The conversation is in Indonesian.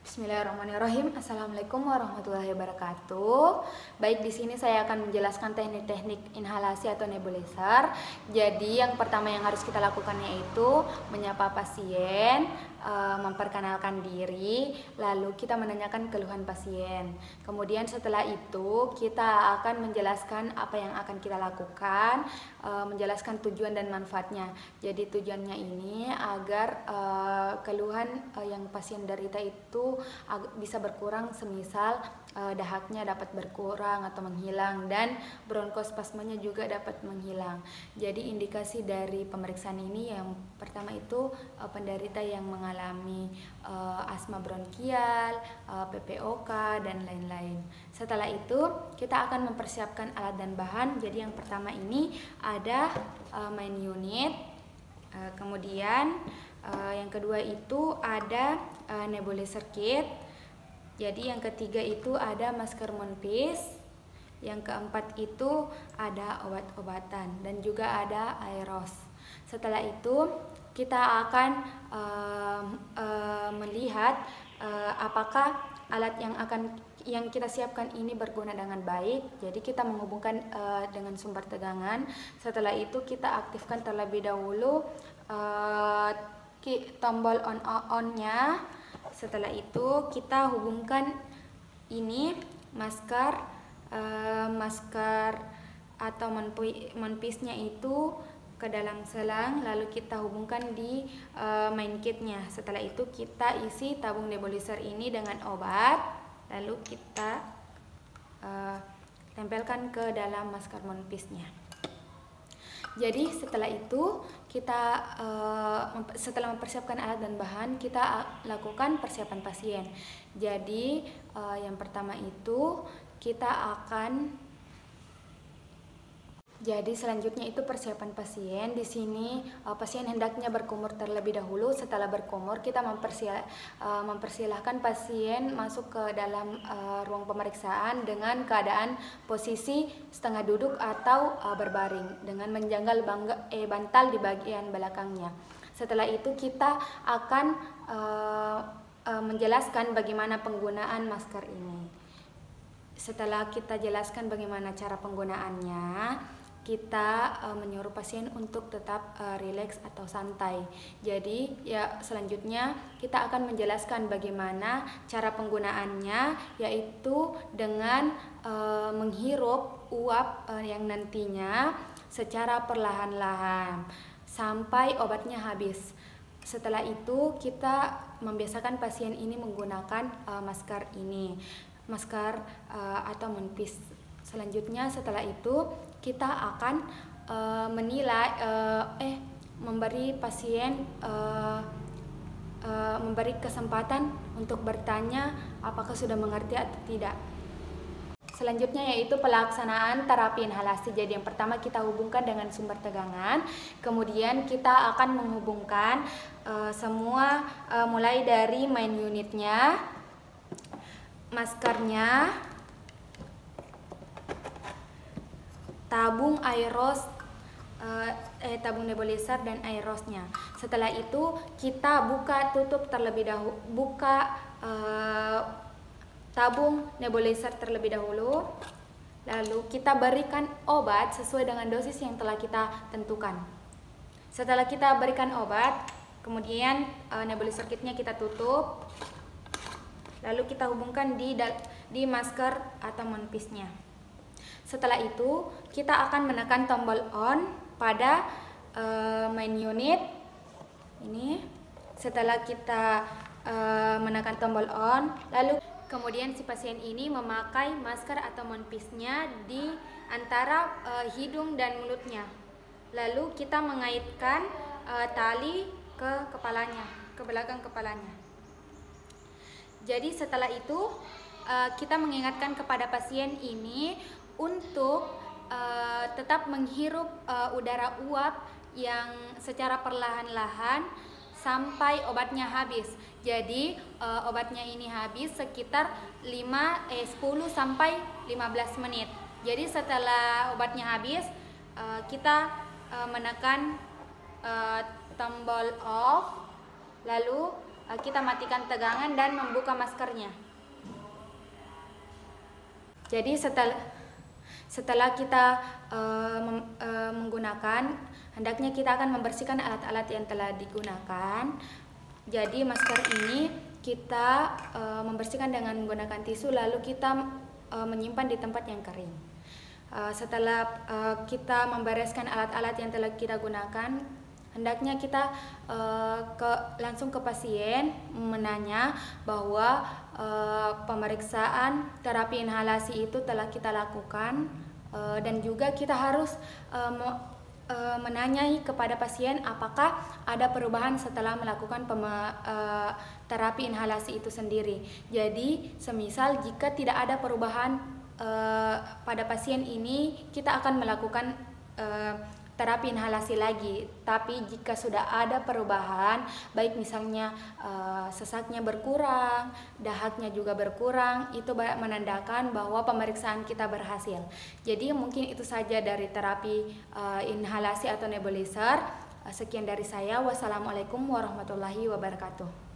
Bismillahirrahmanirrahim. Assalamualaikum warahmatullahi wabarakatuh. Baik, di sini saya akan menjelaskan teknik-teknik inhalasi atau nebulizer. Jadi yang pertama yang harus kita lakukan yaitu menyapa pasien, memperkenalkan diri, lalu kita menanyakan keluhan pasien. Kemudian setelah itu kita akan menjelaskan apa yang akan kita lakukan, menjelaskan tujuan dan manfaatnya. Jadi tujuannya ini agar keluhan yang pasien derita itu bisa berkurang, semisal dahaknya dapat berkurang atau menghilang dan bronkospasmanya juga dapat menghilang. Jadi indikasi dari pemeriksaan ini yang pertama itu penderita yang mengalami asma bronkial, PPOK dan lain-lain. Setelah itu kita akan mempersiapkan alat dan bahan. Jadi yang pertama ini ada main unit, kemudian yang kedua itu ada nebulizer kit. Jadi yang ketiga itu ada masker mouthpiece. Yang keempat itu ada obat-obatan dan juga ada aeros. Setelah itu kita akan melihat apakah alat yang kita siapkan ini berguna dengan baik. Jadi kita menghubungkan dengan sumber tegangan. Setelah itu kita aktifkan terlebih dahulu tombol on-nya. Setelah itu kita hubungkan ini masker atau mouthpiece-nya itu ke dalam selang, lalu kita hubungkan di main kitnya. Setelah itu kita isi tabung nebulizer ini dengan obat, lalu kita tempelkan ke dalam masker mouthpiece-nya. Jadi setelah itu kita setelah mempersiapkan alat dan bahan, kita lakukan persiapan pasien. Jadi yang pertama itu kita akan selanjutnya itu persiapan pasien. Di sini pasien hendaknya berkumur terlebih dahulu. Setelah berkumur, kita mempersilahkan pasien masuk ke dalam ruang pemeriksaan dengan keadaan posisi setengah duduk atau berbaring dengan menjanggal bantal di bagian belakangnya. Setelah itu kita akan menjelaskan bagaimana penggunaan masker ini. Setelah kita jelaskan bagaimana cara penggunaannya, kita menyuruh pasien untuk tetap rileks atau santai. Jadi ya selanjutnya kita akan menjelaskan bagaimana cara penggunaannya, yaitu dengan menghirup uap yang nantinya secara perlahan-lahan sampai obatnya habis. Setelah itu kita membiasakan pasien ini menggunakan masker atau mouthpiece. Selanjutnya setelah itu kita akan memberi pasien memberi kesempatan untuk bertanya apakah sudah mengerti atau tidak. Selanjutnya yaitu pelaksanaan terapi inhalasi. Jadi yang pertama kita hubungkan dengan sumber tegangan, kemudian kita akan menghubungkan semua mulai dari main unitnya, maskernya, tabung aeros, tabung nebulizer dan aerosnya. Setelah itu kita tutup terlebih dahulu, tabung nebulizer terlebih dahulu, lalu kita berikan obat sesuai dengan dosis yang telah kita tentukan. Setelah kita berikan obat, kemudian nebulizer kitnya kita tutup, lalu kita hubungkan di masker atau mouthpiece-nya. Setelah itu kita akan menekan tombol on pada main unit ini. Setelah kita menekan tombol on, lalu kemudian si pasien ini memakai masker atau mouthpiece-nya di antara hidung dan mulutnya. Lalu kita mengaitkan tali ke kepalanya, ke belakang kepalanya. Jadi setelah itu kita mengingatkan kepada pasien ini untuk tetap menghirup udara uap yang secara perlahan-lahan sampai obatnya habis. Jadi obatnya ini habis sekitar 10 sampai 15 menit. Jadi setelah obatnya habis, kita menekan tombol off, lalu kita matikan tegangan dan membuka maskernya. Jadi setelah kita menggunakan, hendaknya kita akan membersihkan alat-alat yang telah digunakan. Jadi masker ini kita membersihkan dengan menggunakan tisu, lalu kita menyimpan di tempat yang kering. Setelah kita membereskan alat-alat yang telah kita gunakan, hendaknya kita langsung ke pasien menanya bahwa pemeriksaan terapi inhalasi itu telah kita lakukan, dan juga kita harus menanyai kepada pasien apakah ada perubahan setelah melakukan terapi inhalasi itu sendiri. Jadi semisal jika tidak ada perubahan pada pasien ini, kita akan melakukan terapi inhalasi lagi. Tapi jika sudah ada perubahan, baik misalnya sesaknya berkurang, dahaknya juga berkurang, itu menandakan bahwa pemeriksaan kita berhasil. Jadi mungkin itu saja dari terapi inhalasi atau nebulizer. Sekian dari saya. Wassalamualaikum warahmatullahi wabarakatuh.